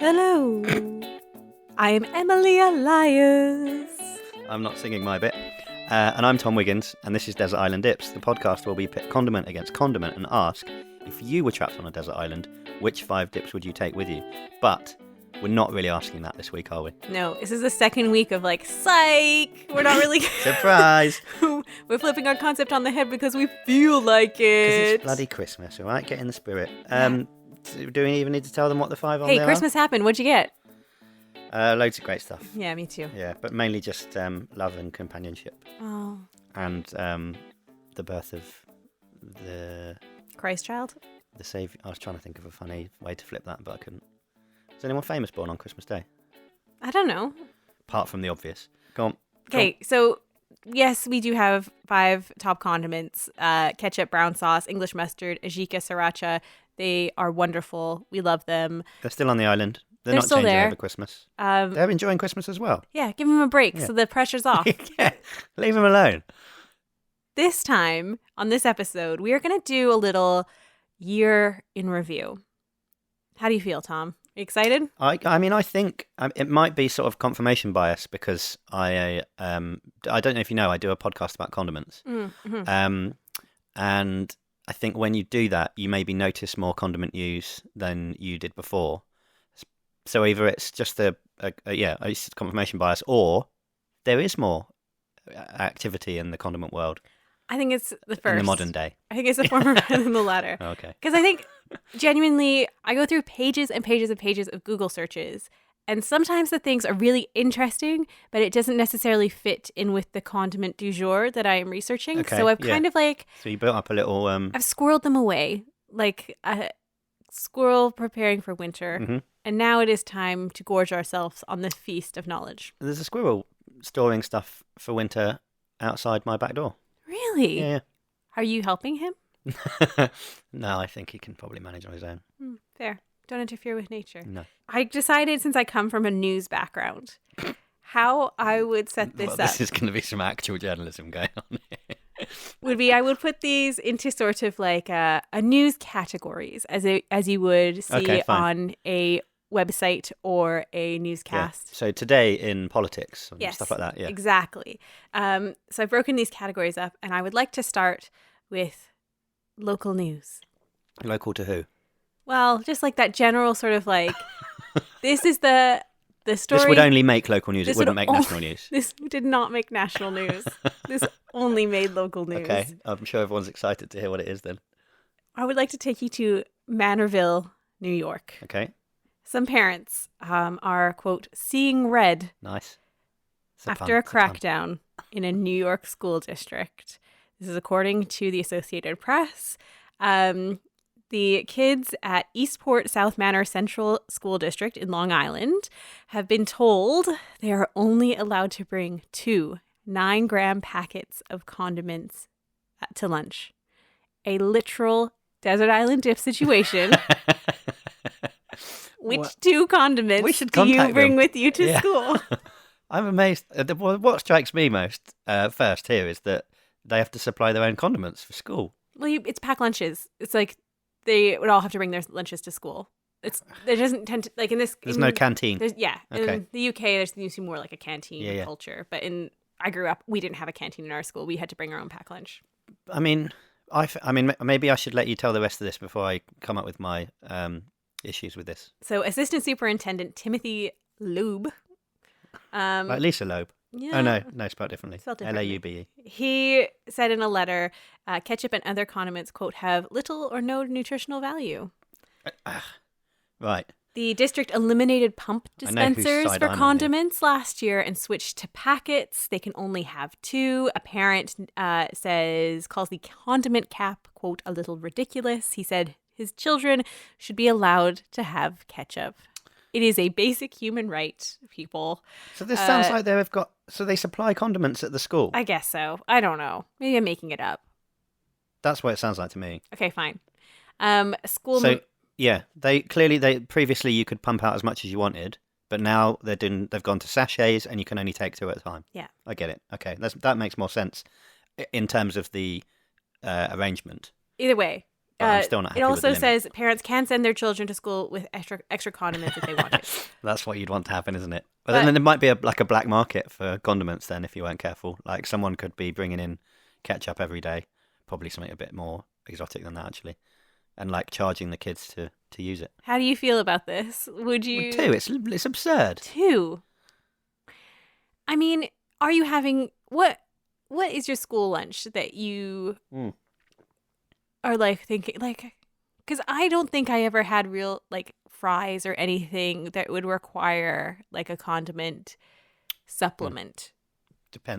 Hello, I am Emily Elias. I'm not singing my bit. And I'm Tom Wiggins, and this is Desert Island Dips, the podcast where we pit condiment against condiment and ask, if you were trapped on a desert island, which 5 dips would you take with you? But we're not really asking that this week, are we? No, this is the second week of psych. We're not really... Surprise! We're flipping our concept on the head because we feel like it. Because it's bloody Christmas, all right? Get in the spirit. Do we even need to tell them what the 5 on there Hey, Christmas happened. What'd you get? Loads of great stuff. Yeah, me too. Yeah, but mainly just love and companionship. Oh. And the birth of the... Christ child? The Saviour. I was trying to think of a funny way to flip that, but I couldn't. Is anyone famous born on Christmas Day? I don't know. Apart from the obvious. Go on. Okay, so yes, we do have 5 top condiments. Ketchup, brown sauce, English mustard, ajika, sriracha. They are wonderful. We love them. They're still on the island. They're not still changing there. over Christmas. They're enjoying Christmas as well. Yeah, give them a break Yeah. so the pressure's off. Yeah, leave them alone. This time, on this episode, we are going to do a little year in review. How do you feel, Tom? You excited? I mean, I think it might be sort of confirmation bias because I don't know if you know, I do a podcast about condiments. Mm-hmm. And I think when you do that, you maybe notice more condiment use than you did before. So either it's just it's confirmation bias, or there is more activity in the condiment world. I think it's the first. In the modern day. I think it's the former rather than the latter. Okay. Because I think, genuinely, I go through pages and pages and pages of Google searches, and sometimes the things are really interesting, but it doesn't necessarily fit in with the condiment du jour that I am researching. Okay, So I've yeah. kind of So you built up a little... I've squirreled them away, like a squirrel preparing for winter. Mhm. And now it is time to gorge ourselves on the feast of knowledge. There's a squirrel storing stuff for winter outside my back door. Really? Yeah. Are you helping him? No, I think he can probably manage on his own. Fair. Don't interfere with nature. No. I decided, since I come from a news background, how I would set this up This is going to be some actual journalism going on here. would be I would put these into sort of like a news categories as you would see Okay, fine. on a website or a Yeah. newscast. So today in politics and Yes, stuff like that. Yeah. exactly. So I've broken these categories up, and I would like to start with local news. Local to who? Well, just like that general sort of like, this is the story. This would only make local news. This It wouldn't would make only- national news. This did not make national news. This only made local news. Okay. I'm sure everyone's excited to hear what it is then. I would like to take you to Manorville, New York. Okay. Some parents are, quote, seeing red Nice. It's after a fun. crackdown in a New York school district. This is according to the Associated Press. The kids at Eastport South Manor Central School District in Long Island have been told they are only allowed to bring 2 9-gram packets of condiments to lunch. A literal desert island dip situation. Which What? 2 condiments We should do you contact bring them. with you to Yeah. school? I'm amazed. What strikes me most first here is that they have to supply their own condiments for school. Well, it's packed lunches. It's like they would all have to bring their lunches to school. There doesn't tend to, like in this. There's no canteen. Yeah. Okay. In the UK, there's usually more like a canteen Yeah. culture. But I grew up, we didn't have a canteen in our school. We had to bring our own packed lunch. I mean, maybe I should let you tell the rest of this before I come up with my issues with this. So, Assistant Superintendent Timothy Loeb. Like Lisa Loeb. Yeah. Oh, no, spelled differently. Spelled differently. L-A-U-B-E. He said in a letter, ketchup and other condiments, quote, have little or no nutritional value. Right. The district eliminated pump I know whose dispensers side for I'm on here. condiments last year and switched to packets. They can only have 2. A parent calls the condiment cap, quote, a little ridiculous. He said his children should be allowed to have ketchup. It is a basic human right, people. So this sounds like so they supply condiments at the school. I guess so. I don't know. Maybe I'm making it up. That's what it sounds like to me. Okay, fine. School. So yeah, previously you could pump out as much as you wanted, but now they've gone to sachets and you can only take 2 at a time. Yeah. I get it. Okay, that makes more sense in terms of the arrangement. Either way, But I'm still not happy It with the also limit. says parents can send their children to school with extra condiments if they want to. That's what you'd want to happen, isn't it? But then there might be a black market for condiments then if you weren't careful. Like someone could be bringing in ketchup every day, probably something a bit more exotic than that actually, and like charging the kids to use it. How do you feel about this? Would you... Well, it's absurd. 2. I mean, are you having... What is your school lunch that you are like thinking... Like, because I don't think I ever had real like fries or anything that would require like a condiment supplement.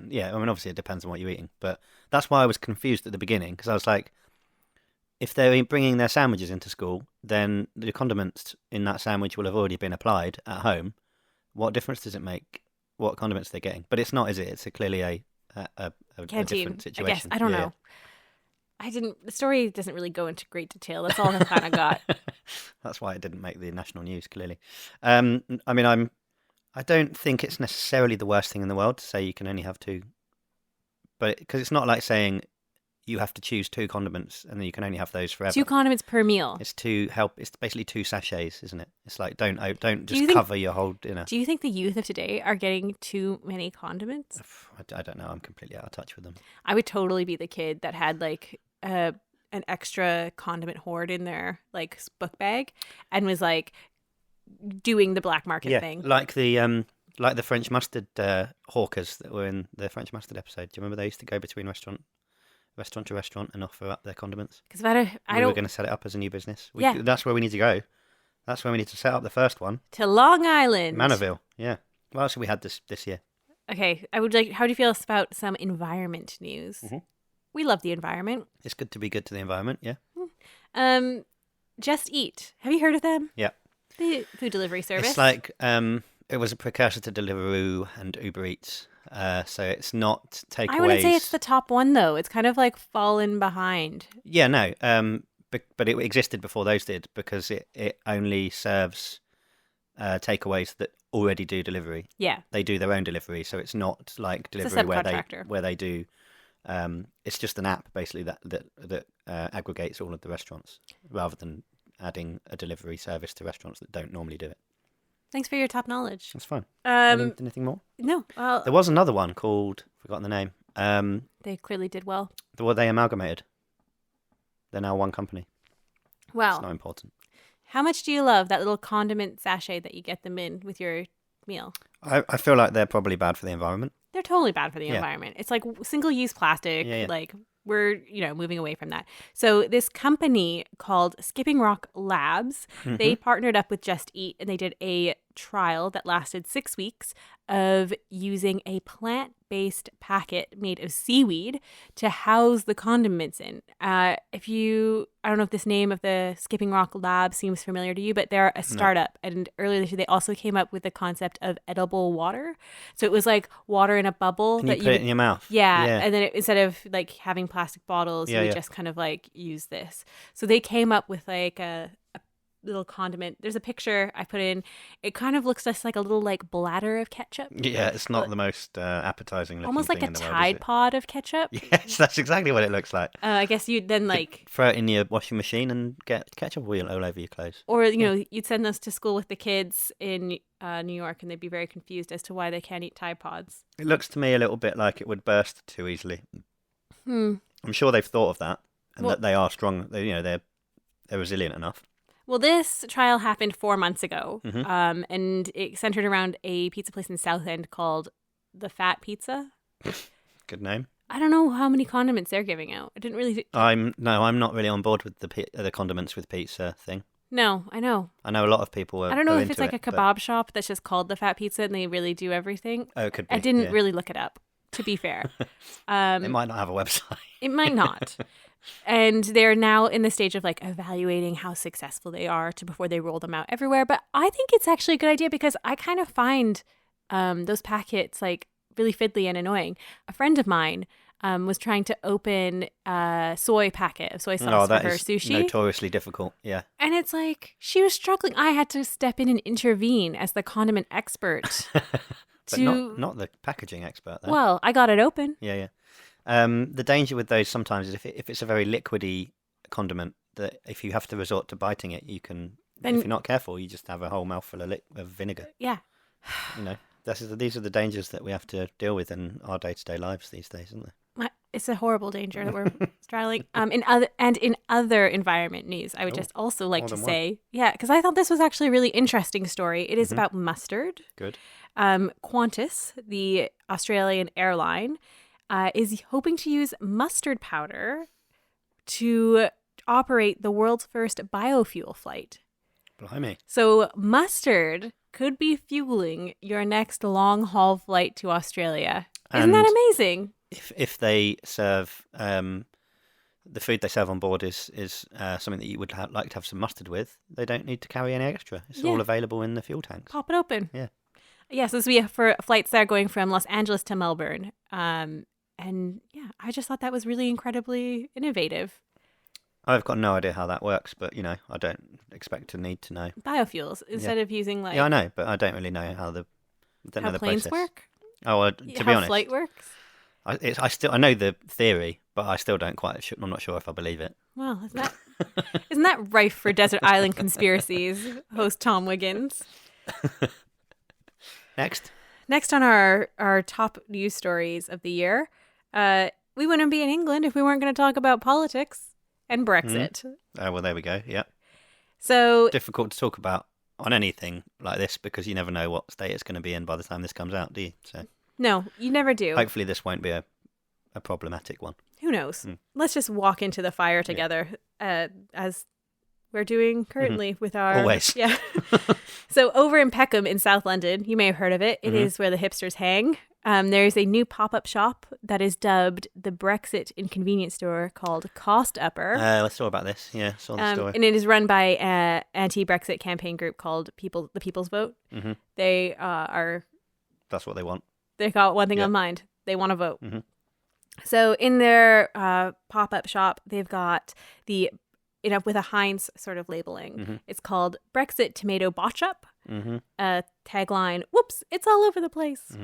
Yeah, I mean, obviously it depends on what you're eating, but that's why I was confused at the beginning, because I was like, if they're bringing their sandwiches into school, then the condiments in that sandwich will have already been applied at home. What difference does it make what condiments they're getting? But it's not, is it? It's clearly a Canteen, different situation. I guess. I don't know. The story doesn't really go into great detail. That's all I kind of got. That's why it didn't make the national news, clearly. I mean, I don't think it's necessarily the worst thing in the world to say you can only have 2. But because it's not like saying you have to choose 2 condiments and then you can only have those forever. 2 condiments per meal. It's it's basically 2 sachets, isn't it? It's like don't just cover your whole dinner. Do you think the youth of today are getting too many condiments? I don't know. I'm completely out of touch with them. I would totally be the kid that had like an extra condiment hoard in their like book bag and was like doing the black market thing. Like the French mustard hawkers that were in the French mustard episode. Do you remember they used to go between restaurant to restaurant and offer up their condiments? Because we were going to set it up as a new business. That's where we need to go. That's where we need to set up the first one. To Long Island. Manorville, yeah. Well, actually, we had this year. Okay, how do you feel about some environment news? Mm-hmm. We love the environment. It's good to be good to the environment, yeah. Just Eat. Have you heard of them? Yeah. The food delivery service. It's like, it was a precursor to Deliveroo and Uber Eats. So it's not takeaways. I wouldn't say it's the top one, though. It's kind of like fallen behind. Yeah, no. But it existed before those did because it only serves takeaways that already do delivery. Yeah. They do their own delivery, so it's not like delivery where they do. It's just an app basically that aggregates all of the restaurants rather than adding a delivery service to restaurants that don't normally do it. Thanks for your top knowledge. That's fine. Anything more? No. There was another one called, forgotten the name. They clearly did well. They amalgamated. They're now one company. Wow. It's not important. How much do you love that little condiment sachet that you get them in with your meal? I feel like they're probably bad for the environment. They're totally bad for the environment. It's like single-use plastic. Yeah. Like we're, moving away from that. So this company called Skipping Rock Labs, they partnered up with Just Eat and they did a trial that lasted 6 weeks of using a plant-based packet made of seaweed to house the condiments in. I don't know if this name of the Skipping Rock Lab seems familiar to you, but they're a startup. No. And earlier this year, they also came up with the concept of edible water. So it was like water in a bubble. Can you put it in your mouth? Yeah. And then instead of like having plastic bottles, you would just kind of like use this. So they came up with like a little condiment. There's a picture I put in. It kind of looks just like a little like bladder of ketchup. Yeah, it's not the most appetizing looking almost thing like a in the world, Tide Pod of ketchup. Yes, that's exactly what it looks like. I guess you'd then like throw it in your washing machine and get ketchup all over your clothes. Or you'd send those to school with the kids in New York and they'd be very confused as to why they can't eat Tide Pods. It looks to me a little bit like it would burst too easily. I'm sure they've thought of that and that they are strong. They're resilient enough. Well, this trial happened 4 months ago, and it centered around a pizza place in Southend called The Fat Pizza. Good name. I don't know how many condiments they're giving out. I didn't really... I'm not really on board with the condiments with pizza thing. No, I know. I know a lot of people I don't know if it's like a kebab shop that's just called The Fat Pizza and they really do everything. Oh, it could be. I didn't really look it up, to be fair. It might not have a website. It might not. And they're now in the stage of like evaluating how successful they are before they roll them out everywhere. But I think it's actually a good idea because I kind of find those packets like really fiddly and annoying. A friend of mine was trying to open a soy packet of soy sauce for her sushi. Notoriously difficult, yeah. And it's like she was struggling. I had to step in and intervene as the condiment expert. But not the packaging expert, though. Well, I got it open. Yeah. The danger with those sometimes is if it's a very liquidy condiment, that if you have to resort to biting it, you can. Then- if you're not careful, you just have a whole mouthful of vinegar. Yeah. You know, these are the dangers that we have to deal with in our day-to-day lives these days, isn't they? It's a horrible danger that we're straddling. In other environment news, I would just also like more to than say, because I thought this was actually a really interesting story. It is about mustard. Good. Qantas, the Australian airline, is hoping to use mustard powder to operate the world's first biofuel flight. Blimey. So mustard could be fueling your next long-haul flight to Australia. Isn't that amazing? If they serve the food they serve on board is something that you would like to have some mustard with, they don't need to carry any extra. It's all available in the fuel tanks. Pop it open. Yeah. Yeah, so this will be for flights that are going from Los Angeles to Melbourne. And yeah, I just thought that was really incredibly innovative. I've got no idea how that works, but I don't expect to need to know. Biofuels instead of using like I know, but I don't really know how the planes process work. Oh, well, to how be honest, flight works. I know the theory, but I still don't quite. I'm not sure if I believe it. Well, isn't that rife for desert island conspiracies? Host Tom Wiggins. Next on our top news stories of the year, we wouldn't be in England if we weren't going to talk about politics and Brexit. Oh, well, there we go. Yeah. So difficult to talk about on anything like this because you never know what state it's going to be in by the time this comes out, do you? So no, you never do. Hopefully this won't be a problematic one. Who knows? Let's just walk into the fire together as we're doing currently with our... Always. Yeah. So over in Peckham in South London, you may have heard of it. It is where the hipsters hang. There's a new pop-up shop that is dubbed the Brexit Inconvenience Store called Cost Upper. I saw about this. Yeah, saw the story. And it is run by an anti-Brexit campaign group called the People's Vote. They are... That's what they want. They got one thing on mind. They want to vote. So in their pop-up shop, they've got with a Heinz sort of labeling. It's called Brexit Tomato Botchup. Tagline, whoops, it's all over the place.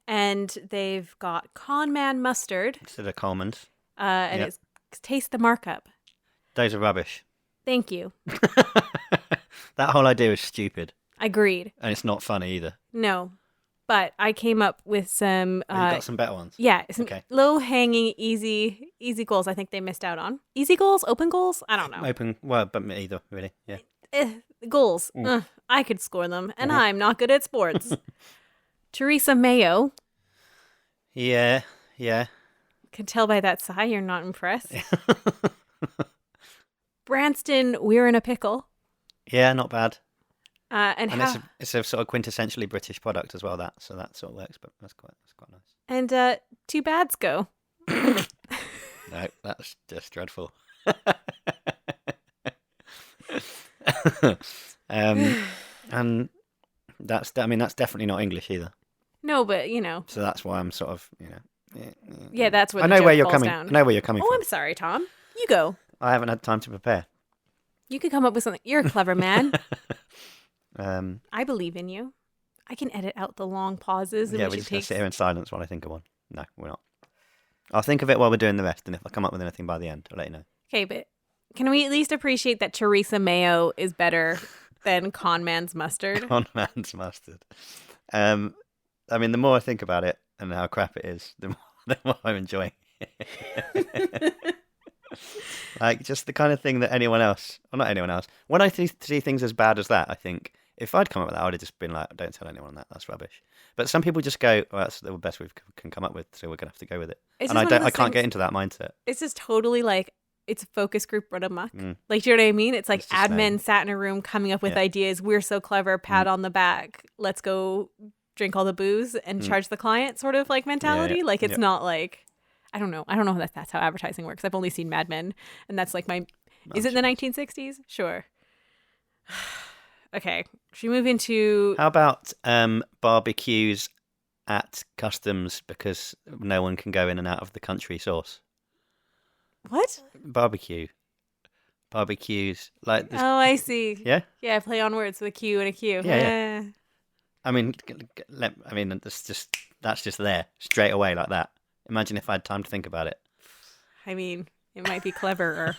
And they've got Conman mustard. Instead of Coleman's. And it's taste the markup. Those are rubbish. Thank you. That whole idea is stupid. Agreed. And it's not funny either. No. But I came up with some... you got some better ones? Yeah. Some low-hanging, easy goals I think they missed out on. Easy goals? Open goals? I don't know. But either, really. Yeah. Goals. I could score them, and I'm not good at sports. Theresa Mayo. Yeah. Could tell by that sigh you're not impressed. Branston, we're in a pickle. Yeah, not bad. It's a sort of quintessentially British product as well. So that sort of works, but that's quite nice. And two bads go. No, that's just dreadful. And that's definitely not English either. No, but So that's why I'm sort of Yeah, that's where I the know joke where you're falls coming. down. I know where you're coming Oh, from. I'm sorry, Tom. You go. I haven't had time to prepare. You could come up with something. You're a clever man. I I believe in you. I can edit out the long pauses. we're just going to sit here in silence while I think of one. No, we're not. I'll think of it while we're doing the rest, and if I come up with anything by the end, I'll let you know. Okay, but can we at least appreciate that Theresa Mayo is better than Conman's mustard? Conman's mustard. The more I think about it and how crap it is, the more I'm enjoying it. Like, just the kind of thing that not anyone else. When I see things as bad as that, I think, if I'd come up with that, I would have just been like, don't tell anyone that, that's rubbish. But some people just go, well, that's the best we can come up with, so we're going to have to go with it. And I can't get into that mindset. It's just totally like, it's a focus group run amok. Like, do you know what I mean? It's like admin sat in a room coming up with ideas. We're so clever, pat on the back. Let's go drink all the booze and charge the client sort of like mentality. Yeah. Like, it's not like, I don't know if that's how advertising works. I've only seen Mad Men, and that's like is it the 1960s? Sure. Okay. Should we move into... How about barbecues at customs because no one can go in and out of the country sauce? What? Barbecues. Like this... Oh, I see. Yeah? Yeah, play on words with a Q and a Q. Yeah. I mean, that's just there straight away like that. Imagine if I had time to think about it. I mean, it might be cleverer.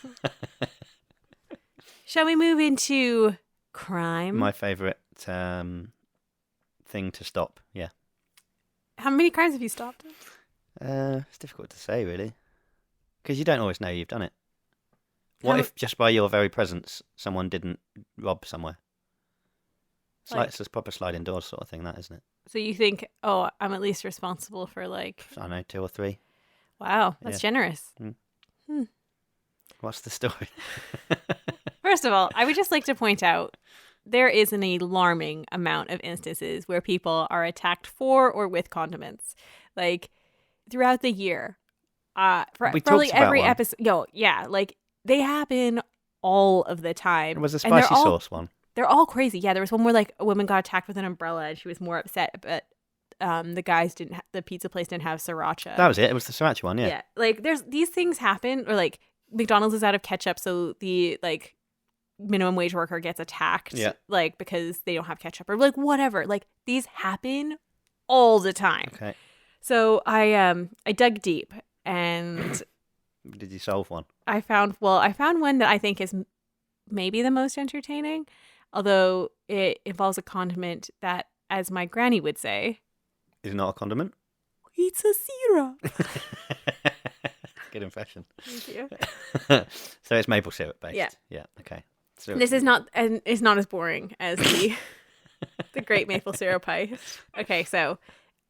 Shall we move into crime? My favourite thing to stop. Yeah. How many crimes have you stopped? It's difficult to say, really, because you don't always know you've done it. What if just by your very presence, someone didn't rob somewhere? It's a proper sliding doors sort of thing, that, isn't it? So you think, oh, I'm at least responsible for I don't know, 2 or 3. Wow, that's generous. What's the story? First of all, I would just like to point out there is an alarming amount of instances where people are attacked for or with condiments. Like throughout the year, probably every episode. They happen all of the time. It was a spicy sauce one. They're all crazy. Yeah, there was one where like a woman got attacked with an umbrella and she was more upset, but the pizza place didn't have sriracha. That was it. It was the sriracha one. Yeah. Yeah, like these things happen, or like McDonald's is out of ketchup, so the like minimum wage worker gets attacked, like because they don't have ketchup, or like whatever. Like these happen all the time. Okay. So I dug deep and did you solve one? I found one that I think is maybe the most entertaining, although it involves a condiment that, as my granny would say, is not a condiment. It's a syrup. Good impression. Thank you. So it's maple syrup based. Yeah. Yeah. Okay. So this is not, and it's not as boring as the great maple syrup heist. Okay, so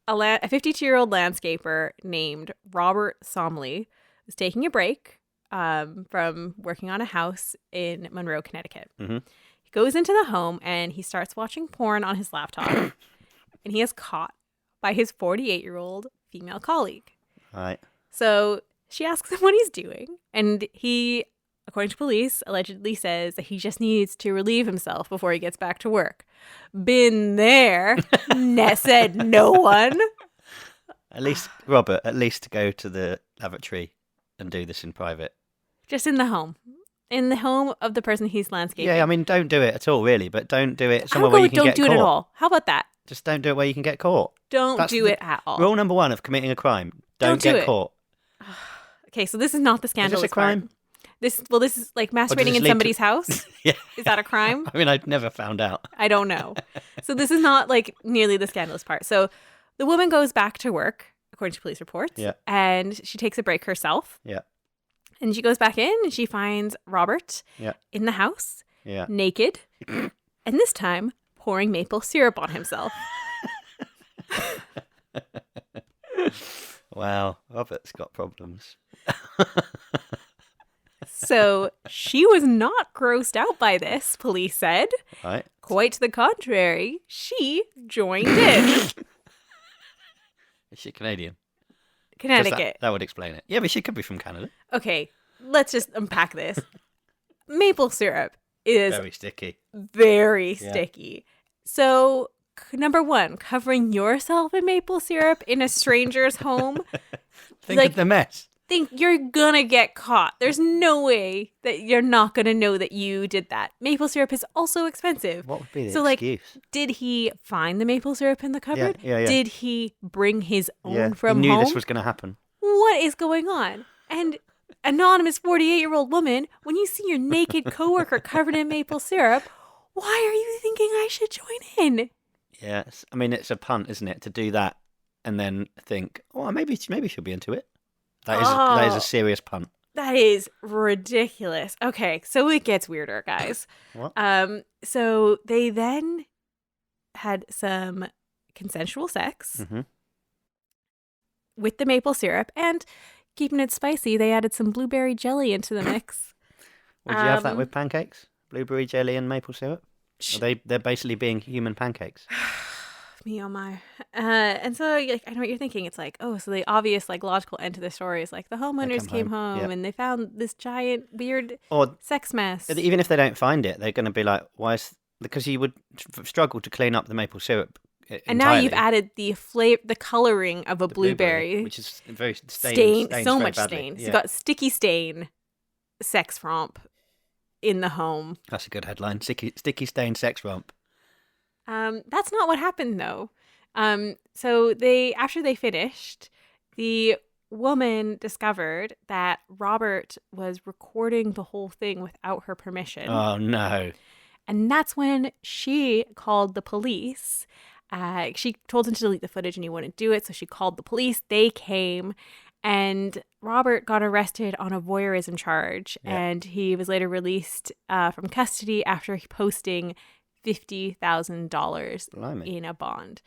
a 52-year-old landscaper named Robert Somley was taking a break from working on a house in Monroe, Connecticut. Mm-hmm. He goes into the home and he starts watching porn on his laptop, and he is caught by his 48-year-old female colleague. All right. So she asks him what he's doing, and he, according to police, allegedly says that he just needs to relieve himself before he gets back to work. Been there, said no one. At least, Robert, go to the lavatory and do this in private. Just in the home. In the home of the person he's landscaping. Yeah, I mean, don't do it at all, really, but don't do it somewhere where you can get caught. Don't do it at all. How about that? Just don't do it where you can get caught. Don't do it at all. Rule number 1 of committing a crime: don't get caught. Okay, so this is not the scandalous Is this a crime? Part. This is like masturbating in somebody's house. Yeah. Is that a crime? I mean, I'd never found out. I don't know. So this is not like nearly the scandalous part. So the woman goes back to work, according to police reports. Yeah. And she takes a break herself. Yeah. And she goes back in and she finds Robert in the house, naked, and this time pouring maple syrup on himself. Wow, Robert's got problems. So she was not grossed out by this, police said. Right. Quite the contrary, she joined in. Is she Canadian? Connecticut. That would explain it. Yeah, but she could be from Canada. Okay, let's just unpack this. Maple syrup is very sticky. Very sticky. So, number 1, covering yourself in maple syrup in a stranger's home. Think of the mess. Think you're gonna get caught. There's no way that you're not gonna know that you did that. Maple syrup is also expensive. What would be the excuse? Did he find the maple syrup in the cupboard? Yeah. Did he bring his own from home? He knew this was going to happen. What is going on? And anonymous 48-year-old woman, when you see your naked coworker covered in maple syrup, why are you thinking I should join in? Yes, I mean, it's a punt, isn't it, to do that and then think, oh, maybe she'll be into it. That is a serious punt. That is ridiculous. Okay, so it gets weirder, guys. What? So they then had some consensual sex with the maple syrup, and keeping it spicy, they added some blueberry jelly into the mix. Would you have that with pancakes? Blueberry jelly and maple syrup? They're basically being human pancakes. Me oh my. And so I know what you're thinking. It's like, oh, so the obvious logical end to the story is like the homeowners came home and they found this giant weird sex mess. Even if they don't find it, they're going to be like, why is... Because you would struggle to clean up the maple syrup entirely. And now you've added the coloring of a blueberry, which is very stained so much badly. stain. So you've got sticky stain sex romp in the home. That's a good headline. Sticky stain sex romp. That's not what happened though. So after they finished, the woman discovered that Robert was recording the whole thing without her permission. Oh, no. And that's when she called the police. She told him to delete the footage and he wouldn't do it. So she called the police. They came and Robert got arrested on a voyeurism charge. Yeah. And he was later released from custody after posting $50,000 Blimey. in a bond.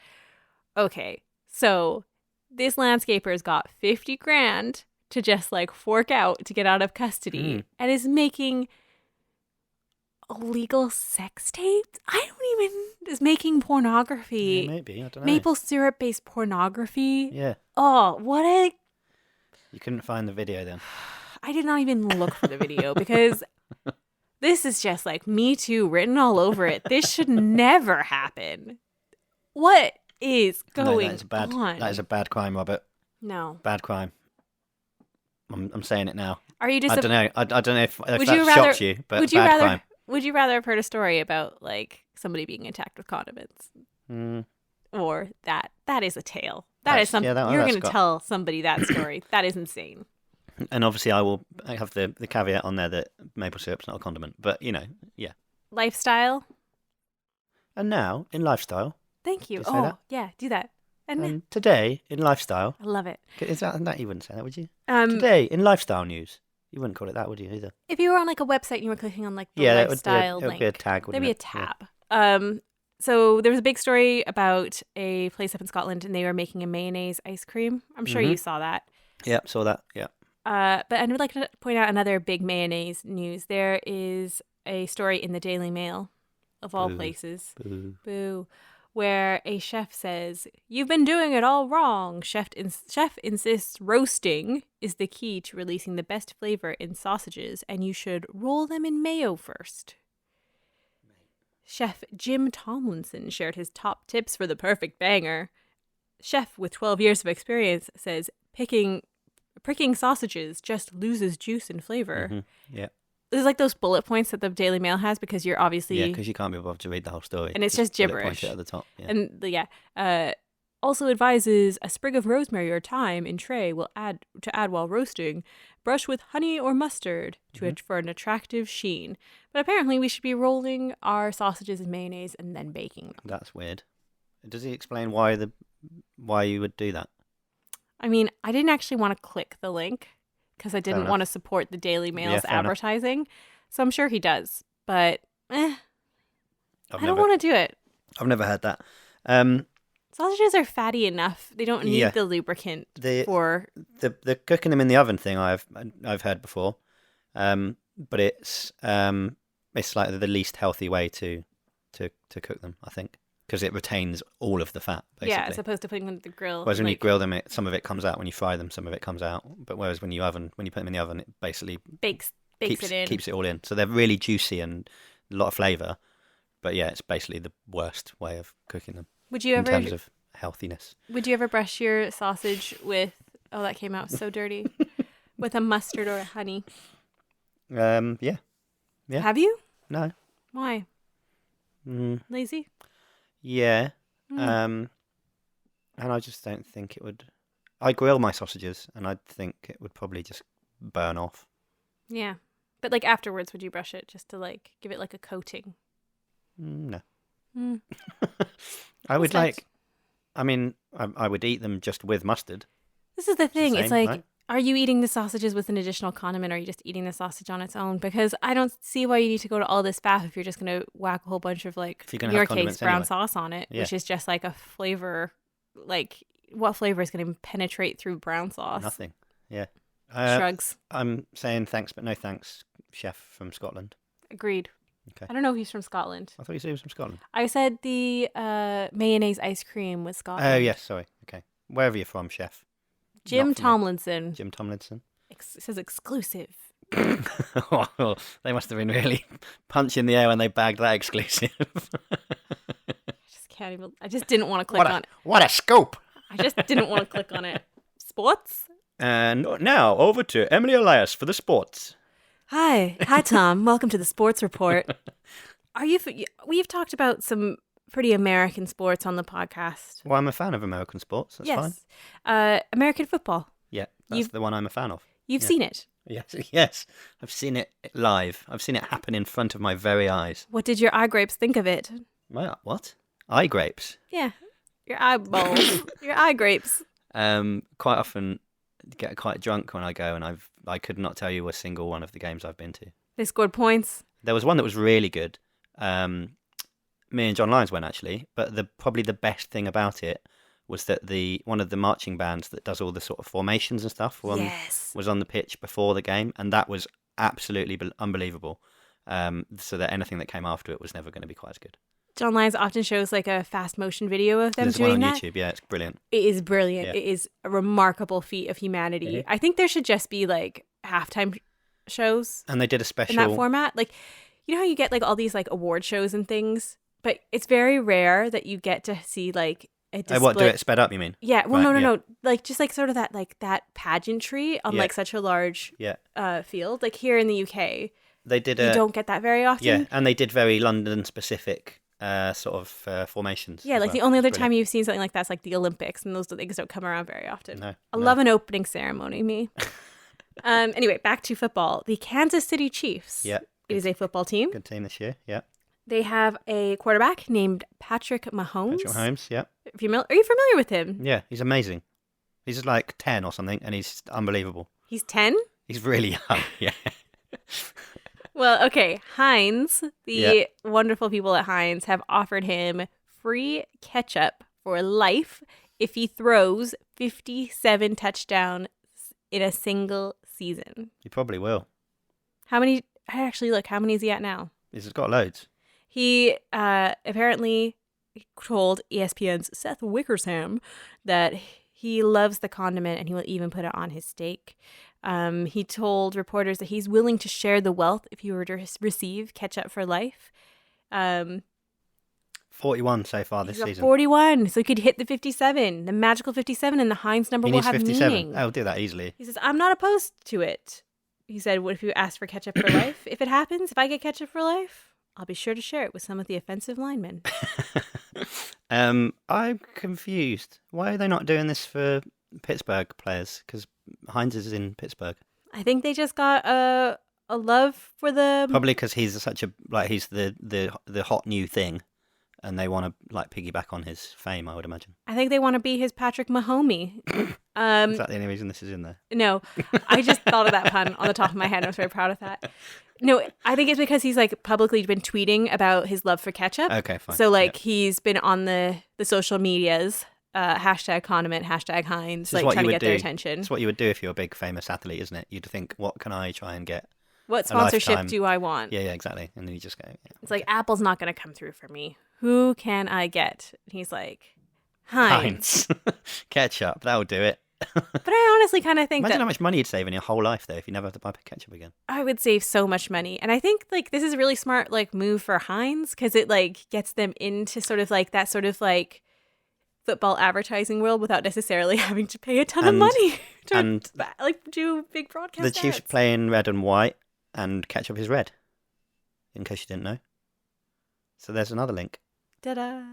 Okay, so this landscaper's got 50 grand to just like fork out to get out of custody and is making illegal sex tapes. Is making pornography. Yeah, maybe, I don't know. Maple syrup based pornography. Yeah. Oh, what a... You couldn't find the video then? I did not even look for the video because this is just like Me Too written all over it. This should never happen. What is going on? That is a bad crime, Robert. No. Bad crime. I'm saying it now. Are you just... I don't know. I don't know if that shocks you, but bad crime. Would you rather have heard a story about like somebody being attacked with condiments? Or that is a tale. That is something you're going to tell somebody that story. That is insane. And obviously I have the caveat on there that maple syrup's not a condiment, but yeah. Lifestyle. And now in lifestyle. Thank you. Did you say that? Yeah, do that. And today in lifestyle. I love it. Is that you wouldn't say that, would you? Today in lifestyle news. You wouldn't call it that, would you, either? If you were on like a website and you were clicking on like the lifestyle link. It would be a tag, wouldn't it? There'd be a tab. So there was a big story about a place up in Scotland and they were making a mayonnaise ice cream. I'm sure you saw that. Yeah, saw that, yeah. But I would like to point out another big mayonnaise news. There is a story in the Daily Mail, of all places. Boo. Where a chef says, "You've been doing it all wrong. Chef insists roasting is the key to releasing the best flavor in sausages, and you should roll them in mayo first." Chef Jim Tomlinson shared his top tips for the perfect banger. Chef with 12 years of experience says pricking sausages just loses juice and flavor. Yeah. This is like those bullet points that the Daily Mail has because you're obviously... Yeah, because you can't be bothered to read the whole story. And it's just gibberish. At the top. Yeah. And also advises a sprig of rosemary or thyme in tray will add while roasting. Brush with honey or mustard for an attractive sheen. But apparently we should be rolling our sausages in mayonnaise and then baking them. That's weird. Does he explain why you would do that? I mean, I didn't actually want to click the link because I didn't want to support the Daily Mail's advertising. Enough. So I'm sure he does. But I don't want to do it. I've never had that. Sausages are fatty enough. They don't need the lubricant for... The cooking them in the oven thing I've heard before. But it's like the least healthy way to cook them, I think. Because it retains all of the fat, basically. Yeah, as opposed to putting them in the grill. Whereas when you grill them, some of it comes out. When you fry them, some of it comes out. But whereas when you put them in the oven, it basically bakes it in. Keeps it all in. So they're really juicy and a lot of flavour. But yeah, it's basically the worst way of cooking them. Would you ever... in terms of healthiness. Would you ever brush your sausage with... Oh, that came out so dirty. With a mustard or a honey? Yeah. Have you? No. Why? Lazy? Yeah. And I just don't think it would... I grill my sausages and I think it would probably just burn off. Yeah. But like afterwards, would you brush it just to like give it like a coating? No. I would like... I mean, I would eat them just with mustard. This is the thing. Same, it's like... right? Are you eating the sausages with an additional condiment or are you just eating the sausage on its own? Because I don't see why you need to go to all this faff if you're just going to whack a whole bunch of like, in your case, brown sauce on it, which is just like a flavor. Like, what flavor is going to penetrate through brown sauce? Nothing. Yeah. Shrugs. I'm saying thanks, but no thanks, chef from Scotland. Agreed. Okay. I don't know if he's from Scotland. I thought you said he was from Scotland. I said the mayonnaise ice cream was Scotland. Oh, yes, sorry. Okay. Wherever you're from, chef. Jim Tomlinson. Jim Tomlinson. It says exclusive. Well, they must have been really punching the air when they bagged that exclusive. I just didn't want to click on it. What a scoop! I just didn't want to click on it. Sports? And now over to Emily Elias for the sports. Hi, Tom. Welcome to the Sports Report. We've talked about some pretty American sports on the podcast. Well, I'm a fan of American sports. That's fine. American football. Yeah, that's You've the one I'm a fan of. you've Yeah. seen it. Yes, yes. I've seen it live. I've seen it happen in front of my very eyes. What did your eye grapes think of it? What? Eye grapes. Yeah, your eyeballs, your eye grapes. Quite often get quite drunk when I go, and I could not tell you a single one of the games I've been to. They scored points. There was one that was really good. Me and John Lyons went actually, but probably the best thing about it was that one of the marching bands that does all the sort of formations and stuff was on the pitch before the game, and that was absolutely unbelievable. So that anything that came after it was never going to be quite as good. John Lyons often shows like a fast motion video of them There's doing one on that. YouTube, yeah, it's brilliant. It is brilliant. Yeah. It is a remarkable feat of humanity. I think there should just be like halftime shows And they did a special in that format. Like, you know how you get like all these like award shows and things, but it's very rare that you get to see like a display. What, do it sped up, you mean? Yeah. Well, Right, no. Like just like sort of that pageantry on like such a large field. Like here in the UK, they did. You don't get that very often. Yeah, and they did very London specific sort of formations. Yeah, like the only other time you've seen something like that's like the Olympics, and those things don't come around very often. No, I love an opening ceremony, me. Anyway, back to football. The Kansas City Chiefs. Yeah. It is a football team. Good team this year, yeah. They have a quarterback named Patrick Mahomes. Patrick Mahomes, yeah. Are you familiar with him? Yeah, he's amazing. He's like 10 or something, and he's unbelievable. He's 10? He's really young, yeah. Well, okay. Heinz, the wonderful people at Heinz, have offered him free ketchup for life if he throws 57 touchdowns in a single season. He probably will. How many is he at now? He's got loads. He apparently told ESPN's Seth Wickersham that he loves the condiment and he will even put it on his steak. He told reporters that he's willing to share the wealth if he were to receive ketchup for life. 41 so far this season. 41, so he could hit the 57, the magical 57, and the Heinz number will have 57. meaning. I'll do that easily. He says, I'm not opposed to it. He said, what if you ask for ketchup for life? If it happens, if I get ketchup for life, I'll be sure to share it with some of the offensive linemen. I'm confused. Why are they not doing this for Pittsburgh players? Because Heinz is in Pittsburgh. I think they just got a love for the... Probably because he's he's the hot new thing, and they want to like piggyback on his fame, I would imagine. I think they want to be his Patrick Mahomes. Is that the only reason this is in there? No, I just thought of that pun on the top of my head. I was very proud of that. No, I think it's because he's like publicly been tweeting about his love for ketchup. Okay, fine. So like he's been on the social medias, hashtag condiment, hashtag Heinz, like trying to get their attention. It's what you would do if you're a big famous athlete, isn't it? You'd think, what can I try and get? What sponsorship do I want? Yeah, exactly. And then you just go. Yeah, it's like, Apple's not going to come through for me. Who can I get? And he's like, Heinz. Ketchup, that would do it. But I honestly kind of think Imagine how much money you'd save in your whole life, though, if you never have to buy ketchup again. I would save so much money. And I think like this is a really smart like move for Heinz because it like gets them into sort of like that sort of like football advertising world without necessarily having to pay a ton of money to like do big broadcast The Chiefs play in red and white, and ketchup is red, in case you didn't know. So there's another link. Ta-da.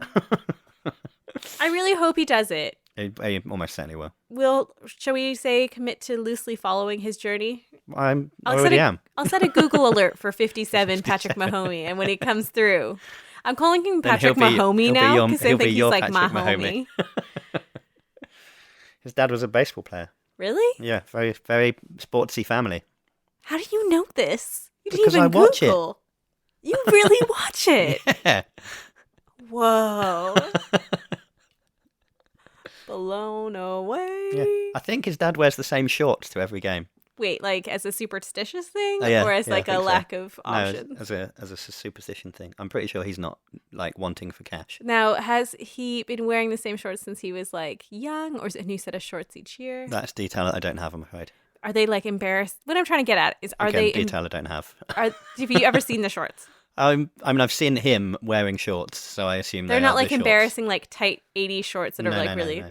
I really hope he does it. I almost certainly will. Shall we say commit to loosely following his journey? I already am. I'll set a Google alert for 57 Patrick Mahomes, and when he comes through, I'm calling him Patrick Mahomes now because I think he's like my homie. His dad was a baseball player. Really? Yeah, very, very sportsy family. How do you know this? You didn't Because even I watch Google. You really watch it? Yeah. Whoa. Blown away. Yeah. I think his dad wears the same shorts to every game. Wait, like as a superstitious thing, Oh, or as like a lack of No, options? as a superstition thing. I'm pretty sure he's not like wanting for cash. Now, has he been wearing the same shorts since he was like young, or is it a new set of shorts each year? That's detail that I don't have, I'm afraid. Are they like embarrassed? What I'm trying to get at is, are they detail I don't have? Have you ever seen the shorts? I mean, I've seen him wearing shorts, so I assume they're not like the embarrassing, like tight 80s shorts that are like really.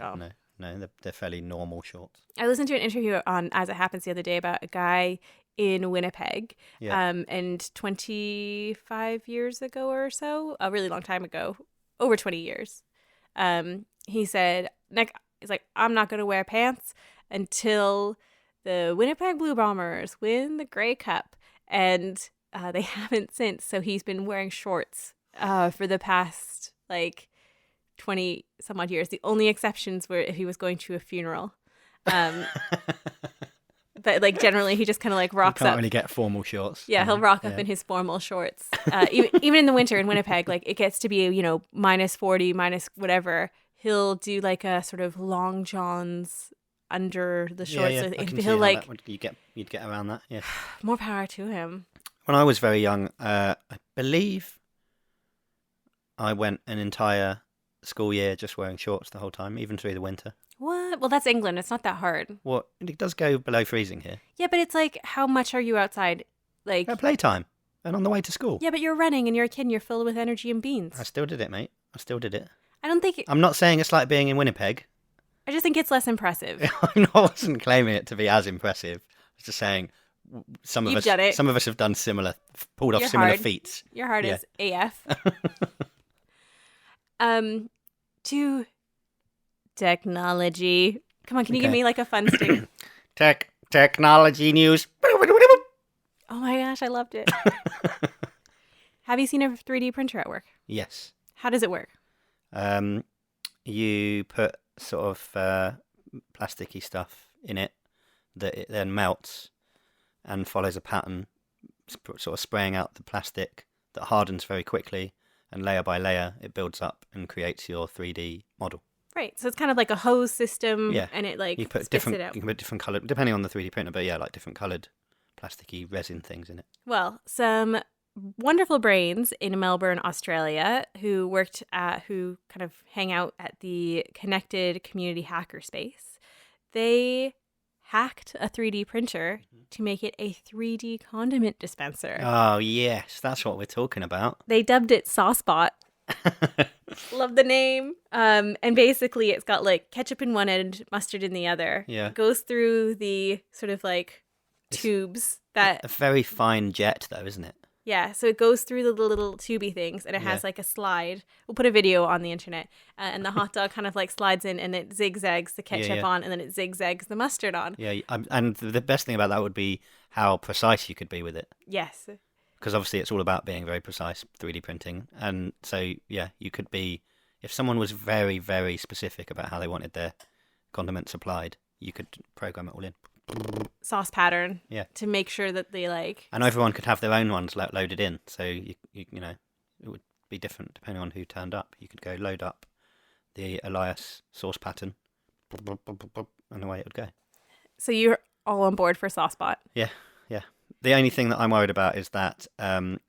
No, they're fairly normal shorts. I listened to an interview on As It Happens the other day about a guy in Winnipeg, and 25 years ago or so, a really long time ago, over 20 years, he said, Nick, he's like, I'm not going to wear pants until the Winnipeg Blue Bombers win the Grey Cup. And they haven't since. So he's been wearing shorts for the past, 20 some odd years. The only exceptions were if he was going to a funeral. But generally he just kind of rocks you can't up. really get formal shorts. Yeah, he'll rock up in his formal shorts. Even in the winter in Winnipeg, it gets to be minus 40, minus whatever. He'll do a sort of long johns under the shorts. Yeah. So I can see he'll how you'd get around that. Yeah. More power to him. When I was very young, I believe I went an entire school year just wearing shorts the whole time, even through the winter. What? Well, that's England. It's not that hard. What? It does go below freezing here. Yeah, but it's how much are you outside? At playtime and on the way to school. Yeah, but you're running and you're a kid and you're filled with energy and beans. I still did it, mate. I still did it. I don't think... I'm not saying it's like being in Winnipeg. I just think it's less impressive. I wasn't claiming it to be as impressive. I was just saying some of us have done pulled off similar feats. Your heart is AF. To technology. Come on, can you give me a fun sting? Technology news. Oh my gosh, I loved it. Have you seen a 3D printer at work? Yes. How does it work? You put sort of plasticky stuff in it that it then melts and follows a pattern, sort of spraying out the plastic that hardens very quickly, and layer by layer it builds up and creates your 3D model. Right, so it's kind of like a hose system, and it you put spits it out. You can put different coloured, depending on the 3D printer, but different coloured plasticky resin things in it. Well, some wonderful brains in Melbourne, Australia, who kind of hang out at the Connected Community Hackerspace, they hacked a 3D printer to make it a 3D condiment dispenser. Oh, yes, that's what we're talking about. They dubbed it Saucebot. Love the name. And basically it's got ketchup in one end, mustard in the other. Yeah. It goes through the sort of tubes that... A very fine jet though, isn't it? Yeah, so it goes through the little tubey things, and it has a slide. We'll put a video on the internet, and the hot dog kind of slides in, and it zigzags the ketchup on, and then it zigzags the mustard on. Yeah, and the best thing about that would be how precise you could be with it. Yes. Because obviously it's all about being very precise, 3D printing. And so, you could be, if someone was very, very specific about how they wanted their condiments applied, you could program it all in. Sauce pattern. Yeah. To make sure that they And everyone could have their own ones loaded in. So, you know, it would be different depending on who turned up. You could go load up the Elias sauce pattern, and away it would go. So you're all on board for Saucebot? Yeah. The only thing that I'm worried about is that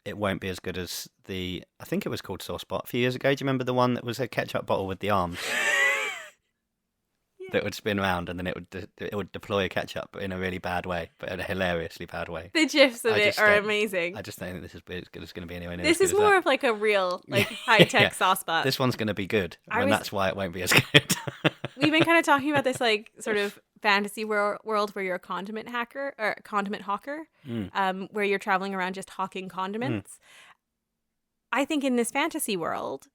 it won't be as good as I think it was called Saucebot a few years ago. Do you remember the one that was a ketchup bottle with the arms? That would spin around and then it would deploy ketchup in a really bad way, but in a hilariously bad way. The gifs of it are amazing. I just don't think this is as good as going to be anyway. This is more of a real high-tech Saucebot. This one's going to be good, and that's why it won't be as good. We've been kind of talking about this sort of fantasy world where you're a condiment hacker or condiment hawker, where you're traveling around just hawking condiments. I think in this fantasy world,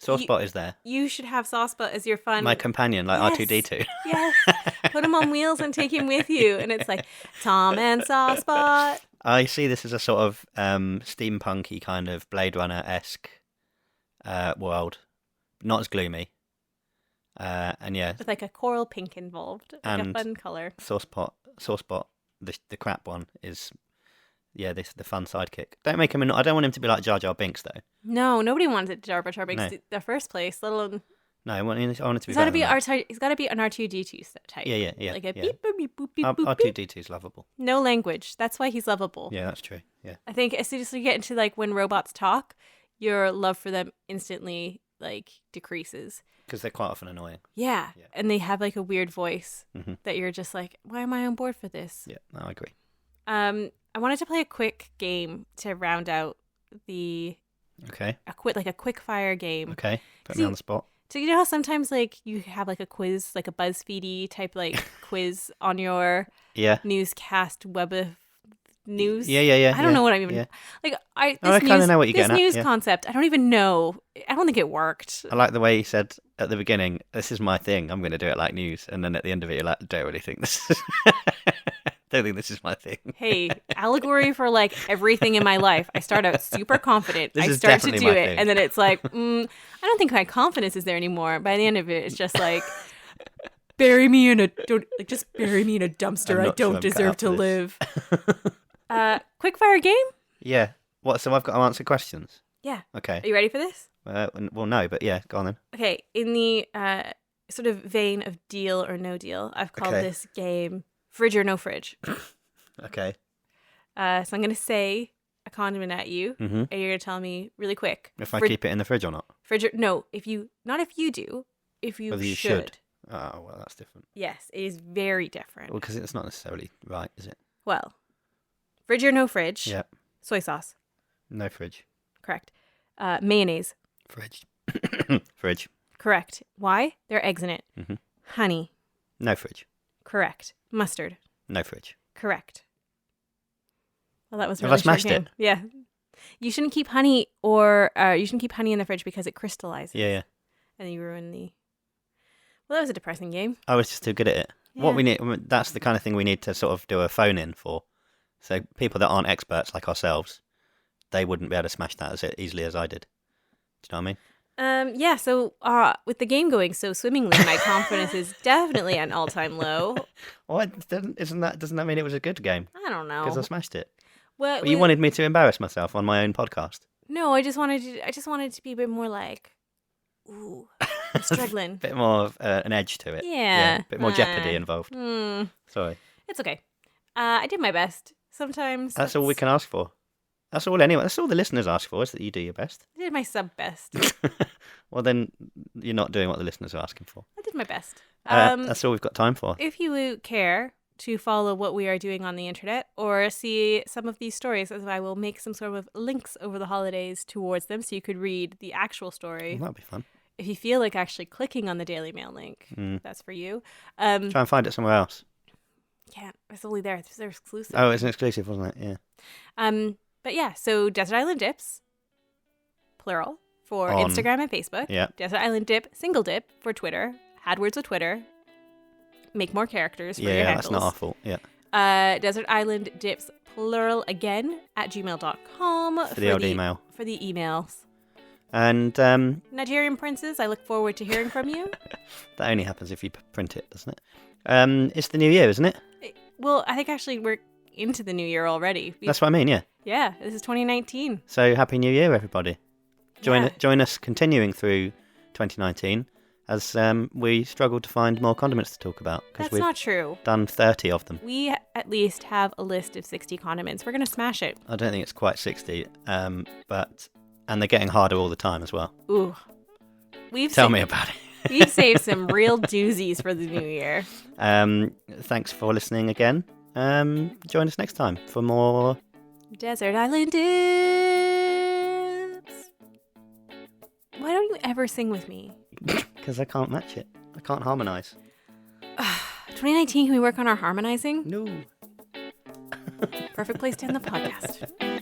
Saucebot is there. You should have Saucebot as your fun... My companion, R2-D2. Yes. Put him on wheels and take him with you. And it's Tom and Saucebot. I see this as a sort of steampunky kind of Blade Runner-esque world. Not as gloomy. And with a coral pink involved. A fun colour. Saucebot, the crap one, is... Yeah, the fun sidekick. Don't make him. I don't want him to be like Jar Jar Binks, though. No, nobody wants it to Jar Jar Binks in the first place, let alone. No, I want it to be. He's got to be an R2-D2 type. Yeah. Like a beep boop boop beep boop. R2-D2 is lovable. No language. That's why he's lovable. Yeah, that's true. Yeah. I think as soon as you get into when robots talk, your love for them instantly decreases. Because they're quite often annoying. Yeah, and they have a weird voice that you're just why am I on board for this? Yeah, no, I agree. I wanted to play a quick game to round out a quick fire game. Okay, put me on the spot. So you know how sometimes you have a quiz, a BuzzFeedy type quiz on your newscast web of news. Yeah. I don't know what I even I kind of know what you're getting at. This news concept, I don't even know. I don't think it worked. I like the way he said at the beginning, this is my thing, I'm going to do it like news. And then at the end of it, you're like, don't really think this is... don't think this is my thing. Hey, allegory for like everything in my life. I start out super confident. This I is start to definitely do my it. thing. And then it's like, I don't think my confidence is there anymore. By the end of it, it's just like, bury me in a dumpster. I don't deserve to live. Quick fire game? Yeah. What? So I've got to answer questions? Yeah. Okay. Are you ready for this? Well, no, but yeah, go on then. Okay. In the sort of vein of deal or no deal, I've called Okay. this game Fridge or No Fridge. Okay. So I'm going to say a condiment at you, Mm-hmm. and you're going to tell me really quick. If I keep it in the fridge or not? Fridge or, no, not if you do, if you Whether you should. Oh, well, that's different. Yes, it is very different. Well, because it's not necessarily right, is it? Well, fridge or no fridge? Yeah. Soy sauce. No fridge. Correct. Mayonnaise. Fridge. Fridge. Correct. Why? There are eggs in it. Mhm. Honey. No fridge. Correct. Mustard. No fridge. Correct. Well, that was Have really I smashed short game. it? Yeah. You shouldn't keep honey in the fridge because it crystallizes. Yeah. And you ruin the. Well, that was a depressing game. I was just too good at it. Yeah. What we need, that's the kind of thing we need to sort of do a phone in for. So people that aren't experts like ourselves, they wouldn't be able to smash that as easily as I did. Do you know what I mean? Yeah, so with the game going so swimmingly, my confidence is definitely at an all-time low. What? Doesn't that mean it was a good game? I don't know. Because I smashed it. Well, You wanted me to embarrass myself on my own podcast. No, I just wanted to be a bit more like, ooh, I'm struggling. Bit more of an edge to it. Yeah. A bit more jeopardy involved. Sorry. It's okay. I did my best. Sometimes That's all we can ask for. That's all anyone. That's all the listeners ask for, is that you do your best. I did my sub-best. Well, then you're not doing what the listeners are asking for. I did my best. That's all we've got time for. If you care to follow what we are doing on the internet or see some of these stories, as I will make some sort of links over the holidays towards them so you could read the actual story. Well, that'd be fun. If you feel like actually clicking on the Daily Mail link, that's for you. Try and find it somewhere else. Can't. It's only there. They're exclusive. Oh, it's an exclusive, wasn't it? Yeah. But yeah, so Desert Island Dips, plural, for Instagram and Facebook. Yeah. Desert Island Dip, single dip, for Twitter. Had words with Twitter. Make more characters for your Yeah, handles. that's not our fault. Yeah. Desert Island Dips, plural again, @gmail.com. For the old email. For the emails. And Nigerian princes, I look forward to hearing from you. that only happens if you print it, doesn't it? It's the new year, isn't it? Well, I think actually we're into the new year already. That's what I mean, yeah. Yeah, this is 2019. So happy new year, everybody. Yeah. Join us continuing through 2019 as we struggle to find more condiments to talk about. That's we've not true. done 30 of them. We at least have a list of 60 condiments. We're going to smash it. I don't think it's quite 60, and they're getting harder all the time as well. Ooh. Tell me about it. We've saved some real doozies for the new year. Thanks for listening again. Join us next time for more Desert Island Dips. Why don't you ever sing with me? because I can't match it. I can't harmonise. 2019, can we work on our harmonizing? No. Perfect place to end the podcast.